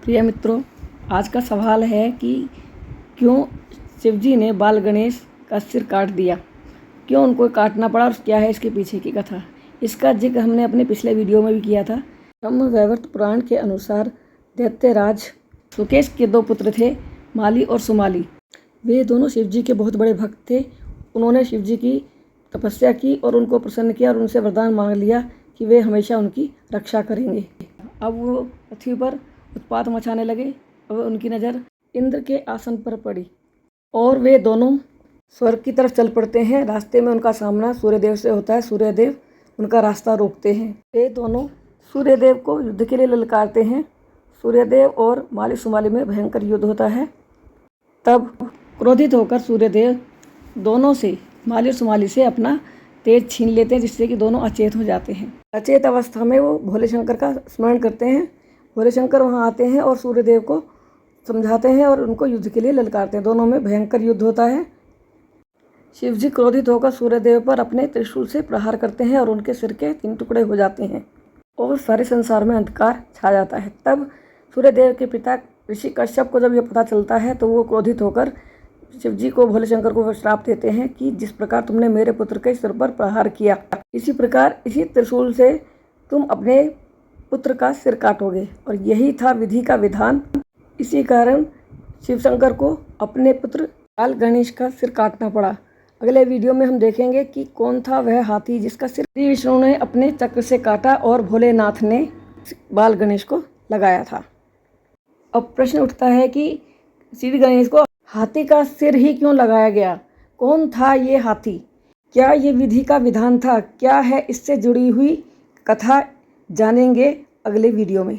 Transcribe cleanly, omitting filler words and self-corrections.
प्रिय मित्रों, आज का सवाल है कि क्यों शिव जी ने बाल गणेश का सिर काट दिया, क्यों उनको काटना पड़ा और क्या है इसके पीछे की कथा। इसका जिक्र हमने अपने पिछले वीडियो में भी किया था। ब्रह्मवैवर्त पुराण के अनुसार दैत्यराज सुकेश के 2 पुत्र थे, माली और सुमाली। वे दोनों शिव जी के बहुत बड़े भक्त थे। उन्होंने शिव जी की तपस्या की और उनको प्रसन्न किया और उनसे वरदान मांग लिया कि वे हमेशा उनकी रक्षा करेंगे। अब वो पृथ्वी पर उत्पात मचाने लगे। अब उनकी नज़र इंद्र के आसन पर पड़ी और वे दोनों स्वर्ग की तरफ चल पड़ते हैं। रास्ते में उनका सामना सूर्यदेव से होता है। सूर्यदेव उनका रास्ता रोकते हैं। वे दोनों सूर्यदेव को युद्ध के लिए ललकारते हैं। सूर्यदेव और माली सुमाली में भयंकर युद्ध होता है। तब क्रोधित होकर सूर्यदेव दोनों से, माली और सुमाली से, अपना तेज छीन लेते हैं, जिससे कि दोनों अचेत हो जाते हैं। अचेत अवस्था में वो भोले शंकर का स्मरण करते हैं। भोले शंकर वहाँ आते हैं और सूर्यदेव को समझाते हैं और उनको युद्ध के लिए ललकारते हैं। दोनों में भयंकर युद्ध होता है। शिव जी क्रोधित होकर सूर्यदेव पर अपने त्रिशूल से प्रहार करते हैं और उनके सिर के 3 टुकड़े हो जाते हैं और सारे संसार में अंधकार छा जाता है। तब सूर्यदेव के पिता ऋषि कश्यप को जब ये पता चलता है तो वो क्रोधित होकर शिव जी को, भोले शंकर को श्राप देते हैं कि जिस प्रकार तुमने मेरे पुत्र के सिर पर प्रहार किया, इसी प्रकार इसी त्रिशूल से तुम अपने पुत्र का सिर काटोगे। और यही था विधि का विधान। इसी कारण शिव शंकर को अपने पुत्र बाल गणेश का सिर काटना पड़ा। अगले वीडियो में हम देखेंगे कि कौन था वह हाथी जिसका सिर श्री विष्णु ने अपने चक्र से काटा और भोलेनाथ ने बाल गणेश को लगाया था। अब प्रश्न उठता है कि श्री गणेश को हाथी का सिर ही क्यों लगाया गया? कौन था ये हाथी? क्या ये विधि का विधान था? क्या है इससे जुड़ी हुई कथा? जानेंगे अगले वीडियो में।